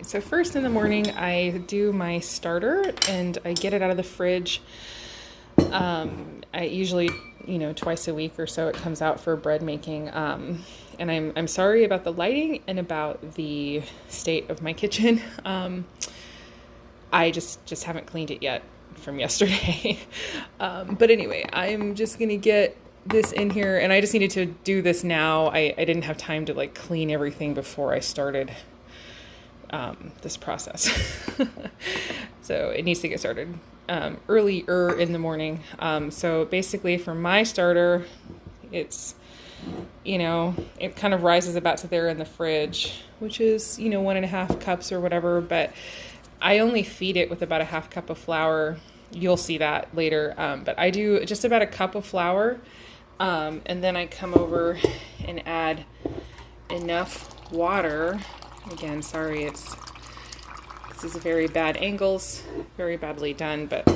So first in the morning, I do my starter and I get it out of the fridge. I usually, twice a week or so it comes out for bread making. And I'm sorry about the lighting and about the state of my kitchen. I just haven't cleaned it yet from yesterday. But anyway, I'm just gonna get this in here, and I just needed to do this now. I didn't have time to like clean everything before I started this process. So it needs to get started earlier in the morning. So basically for my starter, it's, it kind of rises about to there in the fridge, which is, 1.5 cups or whatever, but I only feed it with about a 1/2 cup of flour. You'll see that later. But I do just about a cup of flour. And then I come over and add enough water. Again, sorry, this is very bad angles, very badly done, but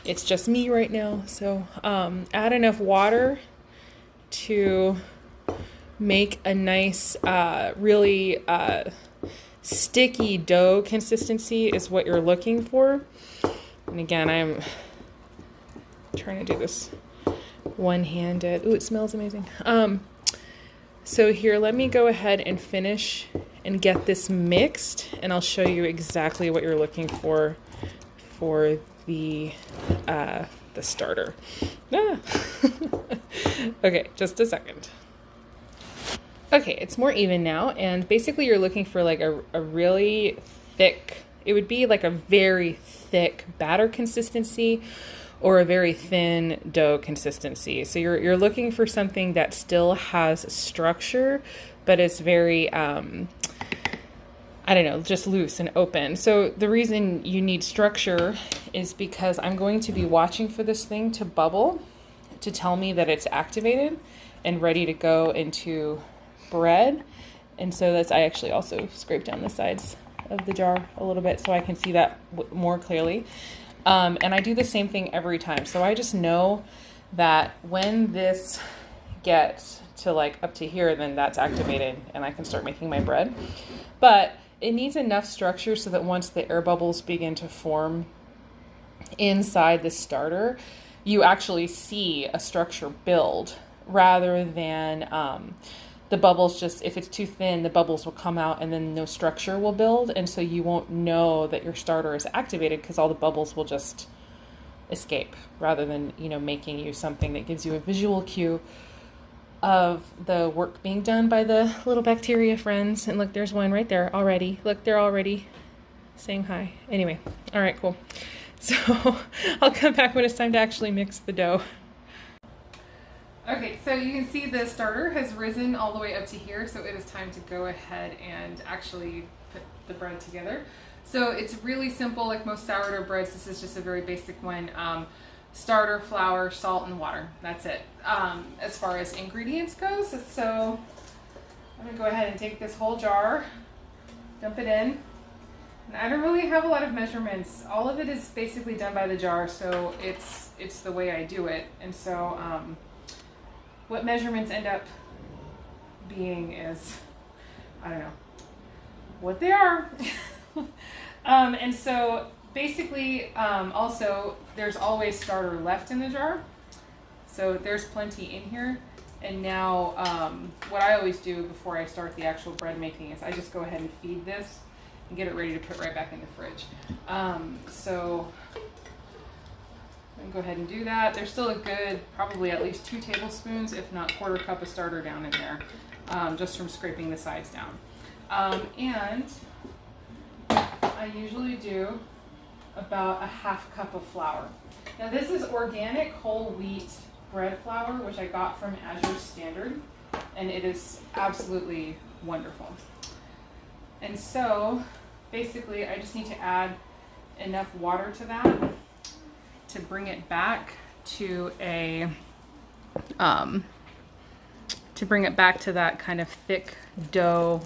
it's just me right now. So add enough water to make a nice, really sticky dough consistency is what you're looking for. And again, I'm trying to do this one-handed. Ooh, it smells amazing. So here, let me go ahead and finish and get this mixed, and I'll show you exactly what you're looking for the starter. Okay, just a second. Okay, it's more even now, and basically you're looking for like a really thick, it would be like a very thick batter consistency or a very thin dough consistency. So you're looking for something that still has structure, but it's very, just loose and open. So the reason you need structure is because I'm going to be watching for this thing to bubble to tell me that it's activated and ready to go into bread. And so I actually also scraped down the sides of the jar a little bit so I can see that more clearly. And I do the same thing every time. So I just know that when this gets to like up to here, then that's activated and I can start making my bread. But it needs enough structure so that once the air bubbles begin to form inside the starter, you actually see a structure build rather than the bubbles just, if it's too thin, the bubbles will come out and then no structure will build. And so you won't know that your starter is activated because all the bubbles will just escape rather than, making you something that gives you a visual cue of the work being done by the little bacteria friends. And look, there's one right there already. Look, they're already saying hi. Anyway, all right, cool. So I'll come back when it's time to actually mix the dough. Okay, so you can see the starter has risen all the way up to here, so it is time to go ahead and actually put the bread together. So it's really simple, like most sourdough breads. This is just a very basic one. Starter, flour, salt, and water. That's it. As far as ingredients goes, so I'm gonna go ahead and take this whole jar, dump it in. And I don't really have a lot of measurements. All of it is basically done by the jar, so it's the way I do it. And so what measurements end up being is, I don't know, what they are. And so basically, also, there's always starter left in the jar. So there's plenty in here. And now what I always do before I start the actual bread making is I just go ahead and feed this and get it ready to put right back in the fridge. So I'm gonna go ahead and do that. There's still a good, probably at least 2 tablespoons, if not 1/4 cup of starter down in there, just from scraping the sides down. And I usually do about a 1/2 cup of flour. Now this is organic whole wheat bread flour, which I got from Azure Standard, and it is absolutely wonderful. And so basically I just need to add enough water to that to bring it back to that kind of thick dough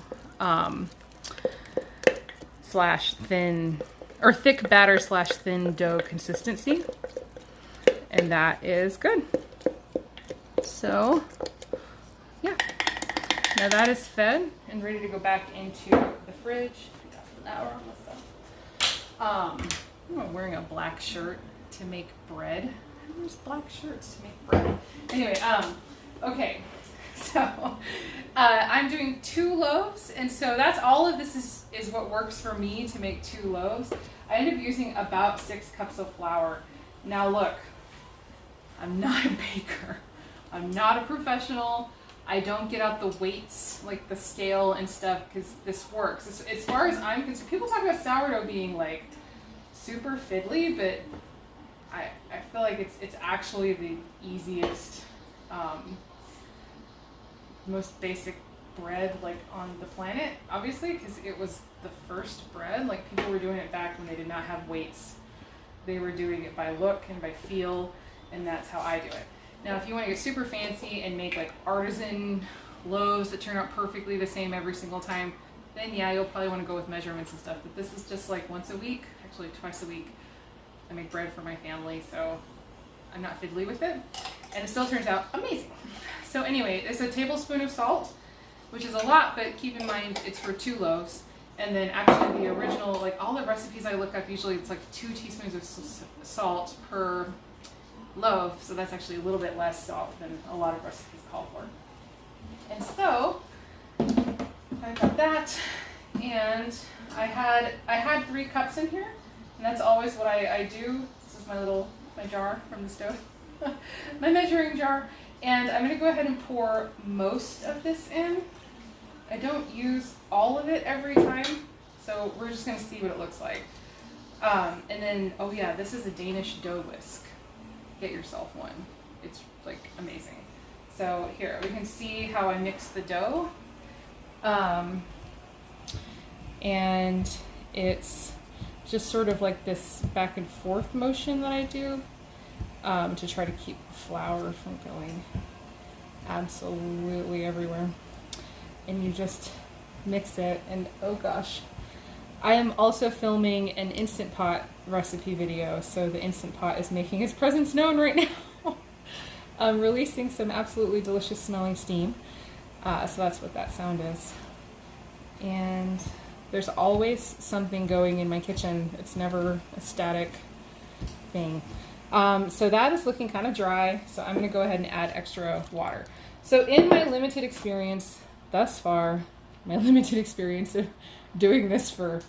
slash thin, or thick batter slash thin dough consistency. And that is good. So yeah, now that is fed and ready to go back into the fridge. flour on myself. I'm wearing a black shirt to make bread. Where's black shirts to make bread? Anyway, okay, so I'm doing 2 loaves, and so that's all of this is what works for me to make 2 loaves. I end up using about 6 cups of flour. Now look, I'm not a baker. I'm not a professional. I don't get out the weights, like the scale and stuff, because this works. As far as I'm concerned, people talk about sourdough being like super fiddly, but I feel like it's actually the easiest, most basic bread like on the planet, obviously, because it was the first bread. Like, people were doing it back when they did not have weights. They were doing it by look and by feel, and that's how I do it. Now, if you want to get super fancy and make like artisan loaves that turn out perfectly the same every single time, then yeah, you'll probably want to go with measurements and stuff. But this is just like once a week, actually twice a week. I make bread for my family, so I'm not fiddly with it. And it still turns out amazing. So anyway, it's a tablespoon of salt, which is a lot, but keep in mind it's for 2 loaves. And then actually the original, like all the recipes I look up, usually it's like 2 teaspoons of salt per loaf. So that's actually a little bit less salt than a lot of recipes call for. And so I got that, and I had 3 cups in here, and that's always what I do. This is my jar from the stove, my measuring jar. And I'm gonna go ahead and pour most of this in. I don't use all of it every time, so we're just gonna see what it looks like. And then, oh yeah, this is a Danish dough whisk. Get yourself one. It's like amazing. So here, we can see how I mix the dough. And it's just sort of like this back and forth motion that I do to try to keep the flour from going absolutely everywhere. And you just mix it, and oh gosh. I am also filming an Instant Pot recipe video, so the Instant Pot is making its presence known right now. I'm releasing some absolutely delicious smelling steam. So that's what that sound is. And there's always something going in my kitchen. It's never a static thing. So that is looking kind of dry, so I'm going to go ahead and add extra water. So in my limited experience thus far, my limited experience of doing this for,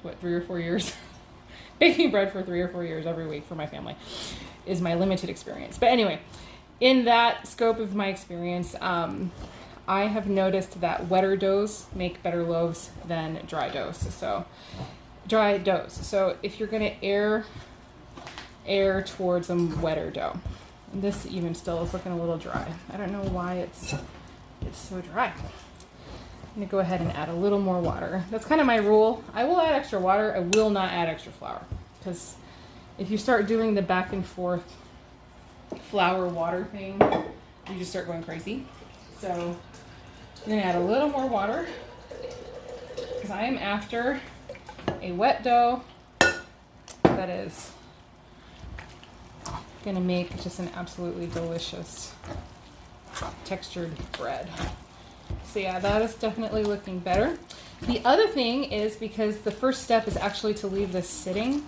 what, 3 or 4 years? Baking bread for 3 or 4 years every week for my family is my limited experience. But anyway, in that scope of my experience, I have noticed that wetter doughs make better loaves than dry doughs. So if you're going to err towards a wetter dough. And this even still is looking a little dry. I don't know why it's so dry. I'm going to go ahead and add a little more water. That's kind of my rule. I will add extra water. I will not add extra flour, because if you start doing the back and forth flour water thing, you just start going crazy. So I'm going to add a little more water, because I am after a wet dough that is going to make just an absolutely delicious textured bread. So yeah, that is definitely looking better. The other thing is, because the first step is actually to leave this sitting,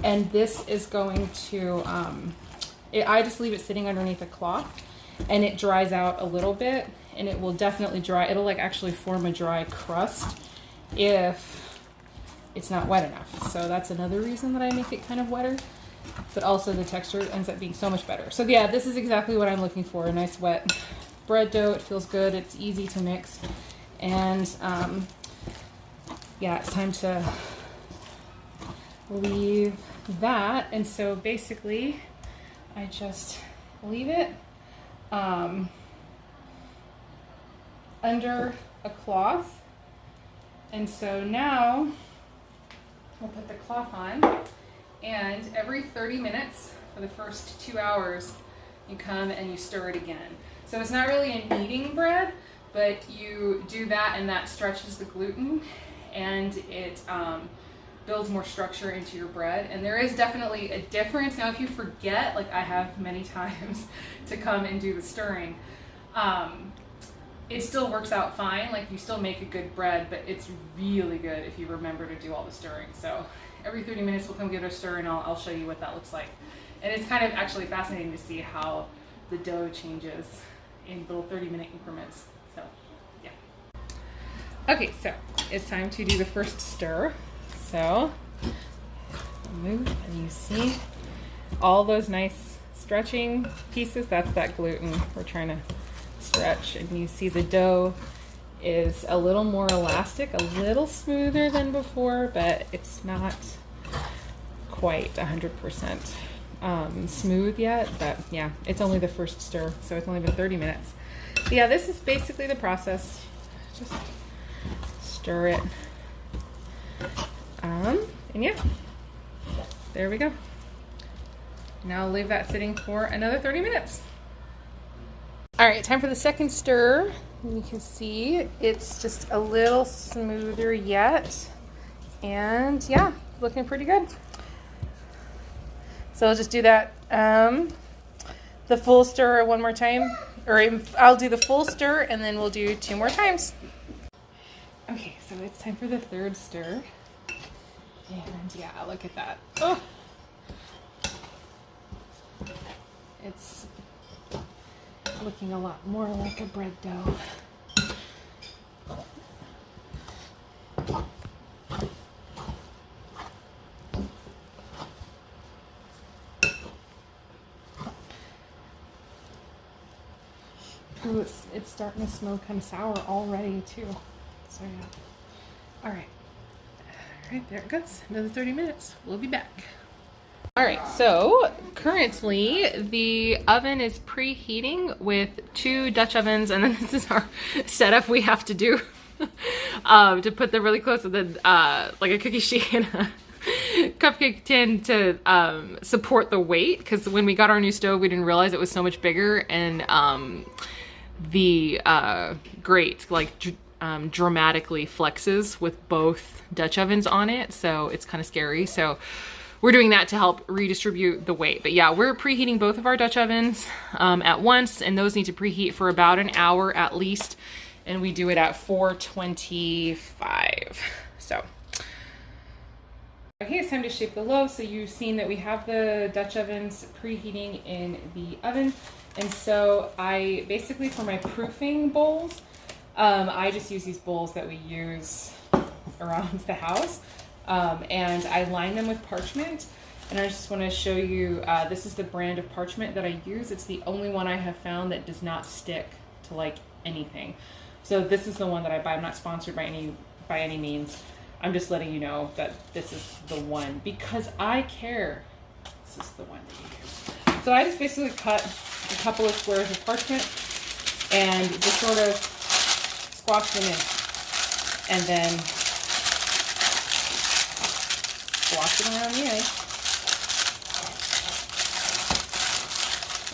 and this is going to, I just leave it sitting underneath a cloth, and it dries out a little bit, and it will definitely dry. It'll like actually form a dry crust if it's not wet enough. So that's another reason that I make it kind of wetter, but also the texture ends up being so much better. So yeah, this is exactly what I'm looking for, a nice wet bread dough. It feels good, it's easy to mix, and yeah, it's time to leave that. And so basically I just leave it under a cloth, and so now we'll put the cloth on, and every 30 minutes for the first 2 hours you come and you stir it again. So it's not really a kneading bread, but you do that, and that stretches the gluten, and it builds more structure into your bread. And there is definitely a difference. Now, if you forget, like I have many times, to come and do the stirring, it still works out fine. Like you still make a good bread, but it's really good if you remember to do all the stirring. So every 30 minutes we'll come give it a stir and I'll show you what that looks like. And it's kind of actually fascinating to see how the dough changes in little 30-minute increments. So yeah. Okay, so it's time to do the first stir. So move and you see all those nice stretching pieces. That's that gluten we're trying to stretch, and you see the dough is a little more elastic, a little smoother than before, but it's not quite 100% smooth yet. But yeah, it's only the first stir, so it's only been 30 minutes. But yeah, this is basically the process. Just stir it, and yeah, there we go. Now I'll leave that sitting for another 30 minutes. All right, time for the second stir. You can see it's just a little smoother yet. And yeah, looking pretty good. So I'll just do that, the full stir one more time. Or I'll do the full stir and then we'll do 2 more times. Okay, so it's time for the third stir. And yeah, look at that. Oh! It's looking a lot more like a bread dough. Ooh, it's starting to smell kind of sour already too. So yeah. All right, there it goes. Another 30 minutes. We'll be back. All right, so currently the oven is preheating with 2 Dutch ovens, and then this is our setup we have to do to put them really close to the like a cookie sheet and a cupcake tin to support the weight, because when we got our new stove we didn't realize it was so much bigger, and the grate like dramatically flexes with both Dutch ovens on it, so it's kind of scary. So we're doing that to help redistribute the weight. But yeah, we're preheating both of our Dutch ovens at once, and those need to preheat for about an hour at least, and we do it at 425. So okay, it's time to shape the loaf. So you've seen that we have the Dutch ovens preheating in the oven, and so I basically, for my proofing bowls, I just use these bowls that we use around the house. And I line them with parchment, and I just want to show you, this is the brand of parchment that I use. It's the only one I have found that does not stick to like anything. So this is the one that I buy. I'm not sponsored by any means. I'm just letting you know that this is the one because I care. This is the one that you use. So I just basically cut a couple of squares of parchment and just sort of squash them in, and then wash it around the edge.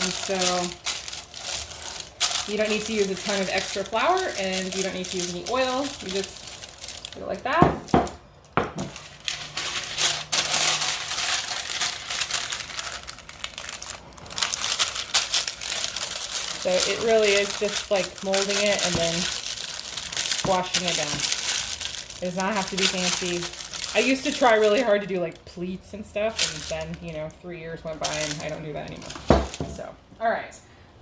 And so you don't need to use a ton of extra flour, and you don't need to use any oil. You just do it like that. So it really is just like molding it and then washing it down. It does not have to be fancy. I used to try really hard to do like pleats and stuff, and then, you know, 3 years went by and I don't do that anymore. So, all right.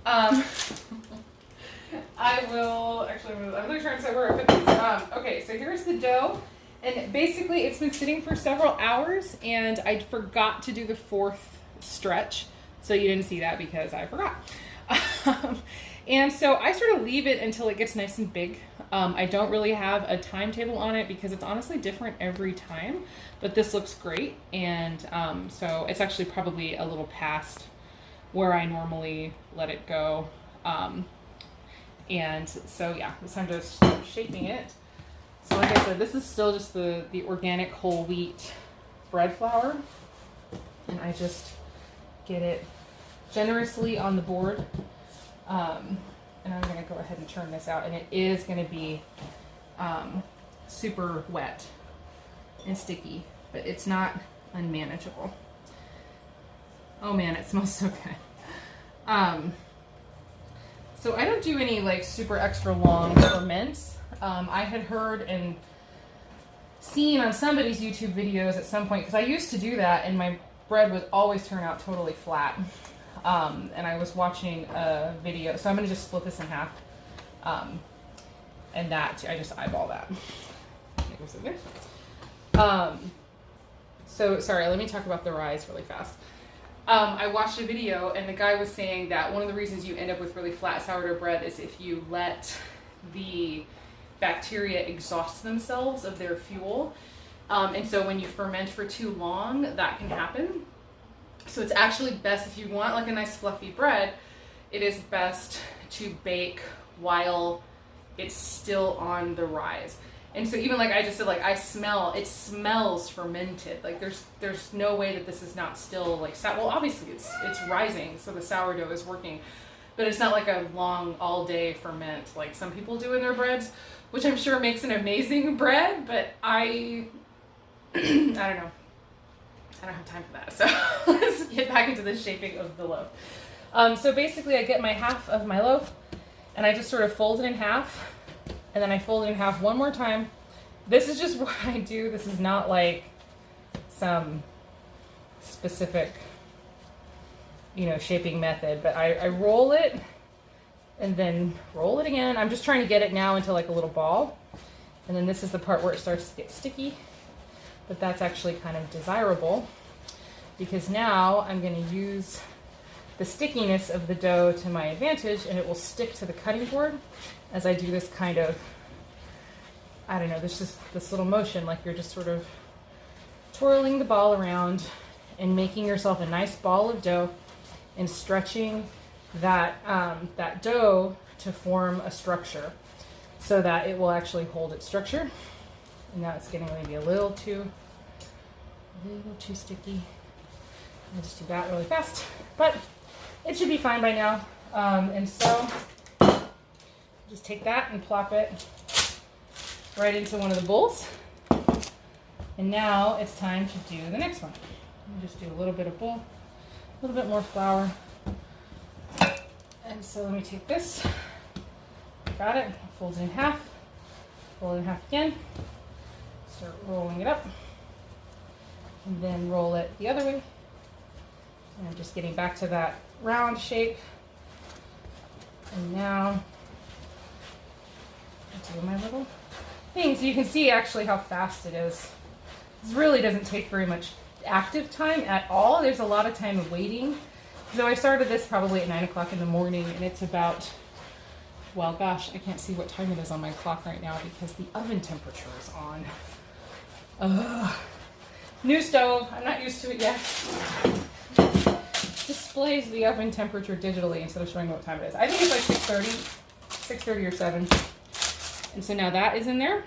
I'm really trying to say where I put these. Okay, so here's the dough, and basically it's been sitting for several hours, and I forgot to do the 4th stretch, so you didn't see that because I forgot. And so I sort of leave it until it gets nice and big. I don't really have a timetable on it because it's honestly different every time, but this looks great. And so it's actually probably a little past where I normally let it go. And so yeah, it's time to start shaping it. So like I said, this is still just the organic whole wheat bread flour. And I just get it generously on the board. And I'm going to go ahead and turn this out, and it is going to be super wet and sticky, but it's not unmanageable. Oh man, it smells so good. So I don't do any like super extra long ferments. I had heard and seen on somebody's YouTube videos at some point, because I used to do that and my bread would always turn out totally flat. And I was watching a video, so I'm going to just split this in half. And that, I just eyeball that. It goes in there. So, sorry, let me talk about the rise really fast. I watched a video and the guy was saying that one of the reasons you end up with really flat sourdough bread is if you let the bacteria exhaust themselves of their fuel. And so when you ferment for too long, that can happen. So it's actually best, if you want like a nice fluffy bread, it is best to bake while it's still on the rise. And so even like I just said, like it smells fermented. Like there's no way that this is not still like, well, obviously it's rising, so the sourdough is working, but it's not like a long all day ferment like some people do in their breads, which I'm sure makes an amazing bread, but I don't know. I don't have time for that. So let's get back into the shaping of the loaf. So basically I get my half of my loaf and I just sort of fold it in half. And then I fold it in half one more time. This is just what I do. This is not like some specific, shaping method, but I roll it and then roll it again. I'm just trying to get it now into like a little ball. And then this is the part where it starts to get sticky, but that's actually kind of desirable because now I'm going to use the stickiness of the dough to my advantage, and it will stick to the cutting board as I do this kind of, I don't know, there's just this little motion, like you're just sort of twirling the ball around and making yourself a nice ball of dough and stretching that, that dough to form a structure so that it will actually hold its structure. And now it's getting maybe a little too sticky. I'll just do that really fast, but it should be fine by now. And so just take that and plop it right into one of the bowls. And now it's time to do the next one. Just do a little bit of bowl, a little bit more flour. And so let me take this, got it, fold it in half, fold it in half again, start rolling it up, and then roll it the other way. And I'm just getting back to that round shape. And now I do my little thing. So you can see actually how fast it is. This really doesn't take very much active time at all. There's a lot of time of waiting. So I started this probably at 9 o'clock in the morning, and it's about, well, gosh, I can't see what time it is on my clock right now because the oven temperature is on. New stove, I'm not used to it yet. Displays the oven temperature digitally instead of showing what time it is. I think it's like 6:30 or 7. And so now that is in there.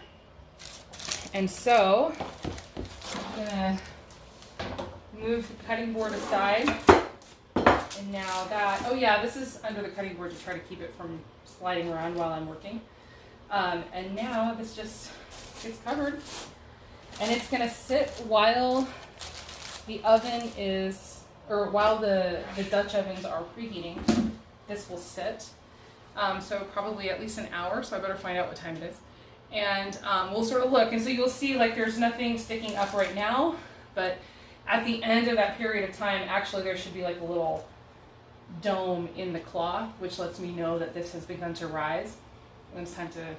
And so I'm gonna move the cutting board aside. And now that, oh yeah, this is under the cutting board to try to keep it from sliding around while I'm working. And now this just gets covered. And it's gonna sit while the oven is, or while the Dutch ovens are preheating. This will sit. So probably at least an hour, so I better find out what time it is. And we'll sort of look, and so you'll see like there's nothing sticking up right now, but at the end of that period of time, actually there should be like a little dome in the cloth, which lets me know that this has begun to rise, and it's time to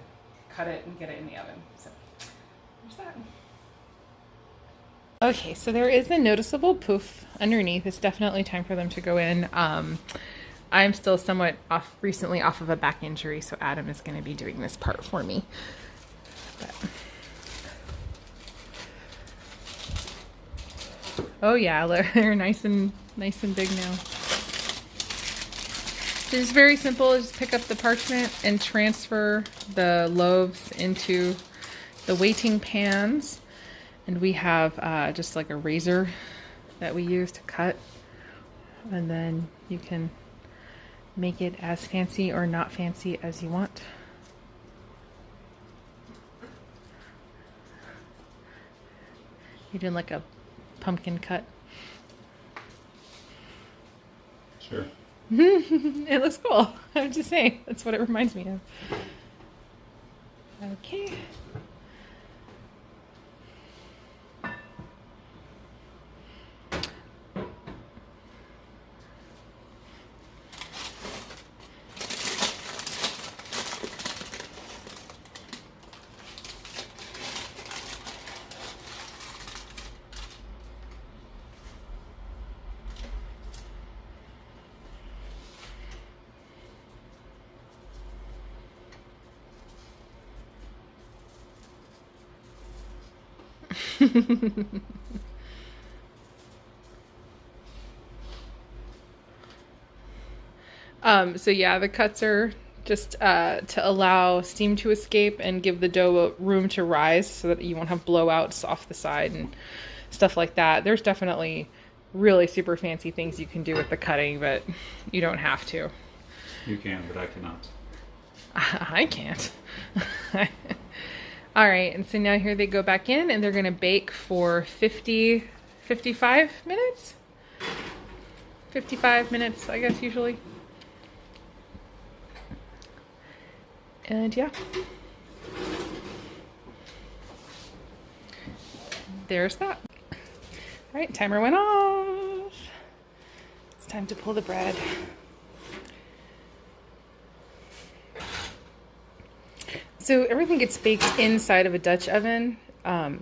cut it and get it in the oven. So there's that. Okay, so there is a noticeable poof underneath. It's definitely time for them to go in. I'm still somewhat recently off of a back injury, so Adam is going to be doing this part for me. But. Oh yeah, they're nice and big now. It's very simple. Just pick up the parchment and transfer the loaves into the waiting pans. And we have just like a razor that we use to cut. And then you can make it as fancy or not fancy as you want. You're doing like a pumpkin cut. Sure. It looks cool. I'm just saying, that's what it reminds me of. Okay. So yeah, the cuts are just to allow steam to escape and give the dough room to rise so that you won't have blowouts off the side and stuff like that. There's definitely really super fancy things you can do with the cutting, but you don't have to. You can, but I cannot. I can't. All right, and so now here they go back in and they're gonna bake for 55 minutes? 55 minutes, I guess, usually. And yeah. There's that. All right, timer went off. It's time to pull the bread. So everything gets baked inside of a Dutch oven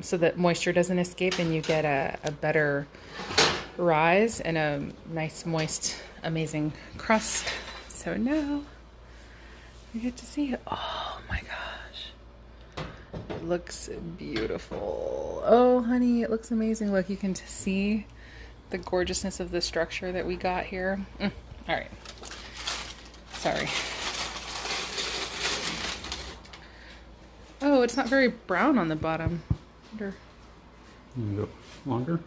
so that moisture doesn't escape and you get a better rise and a nice, moist, amazing crust. So now you get to see it. Oh my gosh. It looks beautiful. Oh, honey, it looks amazing. Look, you can see the gorgeousness of the structure that we got here. All right. Sorry. Oh, it's not very brown on the bottom. You go longer?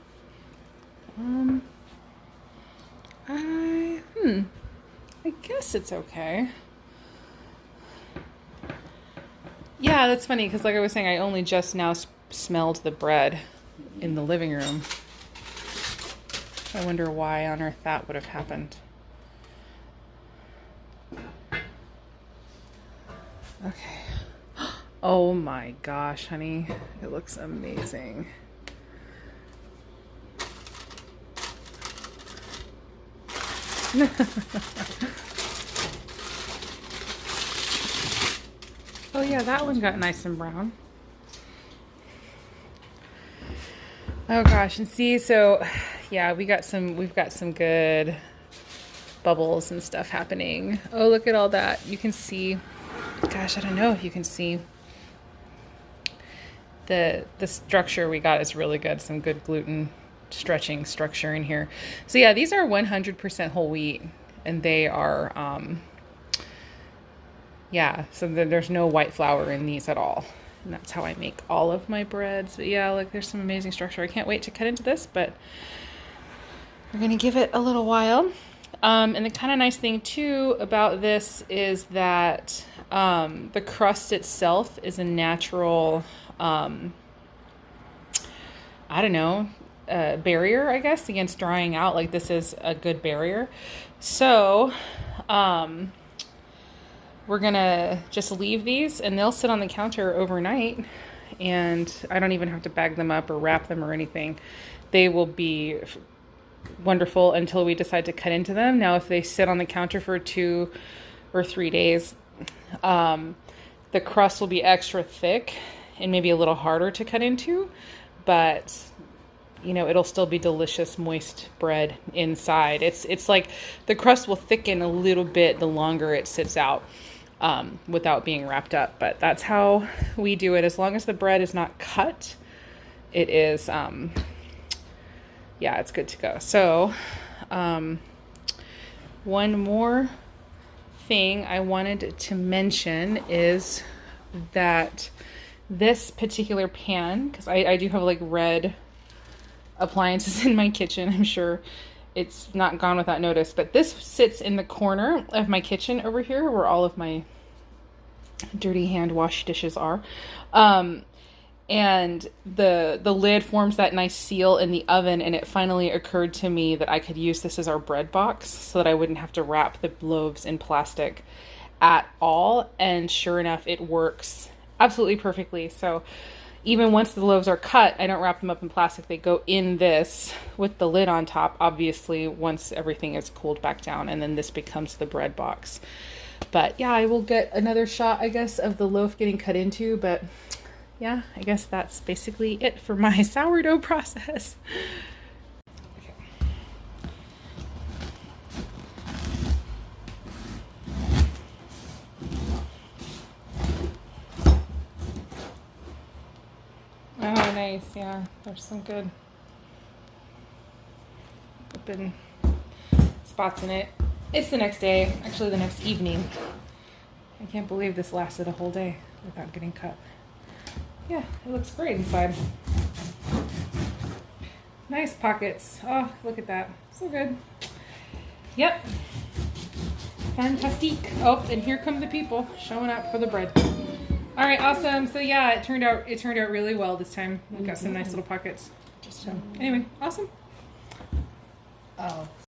I guess it's okay. Yeah, that's funny because like I was saying, I only just now smelled the bread in the living room. I wonder why on earth that would have happened. Okay. Oh my gosh, honey. It looks amazing. Oh yeah, that one got nice and brown. Oh gosh, and see, so yeah, we've got some good bubbles and stuff happening. Oh, look at all that. You can see, gosh, I don't know if you can see. The structure we got is really good. Some good gluten stretching structure in here. So yeah, these are 100% whole wheat and they are, yeah, so there's no white flour in these at all. And that's how I make all of my breads. But yeah, look, there's some amazing structure. I can't wait to cut into this, but we're gonna give it a little while. And the kind of nice thing too about this is that the crust itself is a natural, I don't know, barrier, I guess, against drying out. Like this is a good barrier. So we're gonna just leave these and they'll sit on the counter overnight and I don't even have to bag them up or wrap them or anything. They will be wonderful until we decide to cut into them. Now, if they sit on the counter for 2 or 3 days, the crust will be extra thick and maybe a little harder to cut into, but you know, it'll still be delicious, moist bread inside. It's like the crust will thicken a little bit the longer it sits out without being wrapped up. But that's how we do it. As long as the bread is not cut, it is, yeah, it's good to go. So, one more thing I wanted to mention is that this particular pan, because I do have like red appliances in my kitchen, I'm sure it's not gone without notice, but this sits in the corner of my kitchen over here where all of my dirty hand wash dishes are. and the lid forms that nice seal in the oven, and it finally occurred to me that I could use this as our bread box so that I wouldn't have to wrap the loaves in plastic at all. And sure enough, it works absolutely perfectly. So even once the loaves are cut, I don't wrap them up in plastic. They go in this with the lid on top, obviously, once everything is cooled back down, and then this becomes the bread box. But yeah, I will get another shot, I guess, of the loaf getting cut into, but yeah, I guess that's basically it for my sourdough process. Okay. Oh, nice. Yeah, there's some good open spots in it. It's the next day, actually the next evening. I can't believe this lasted a whole day without getting cut. Yeah, it looks great inside. Nice pockets. Oh, look at that. So good. Yep. Fantastique. Oh, and here come the people showing up for the bread. All right, awesome. So yeah, it turned out really well this time. We got some nice little pockets. So anyway, awesome. Oh.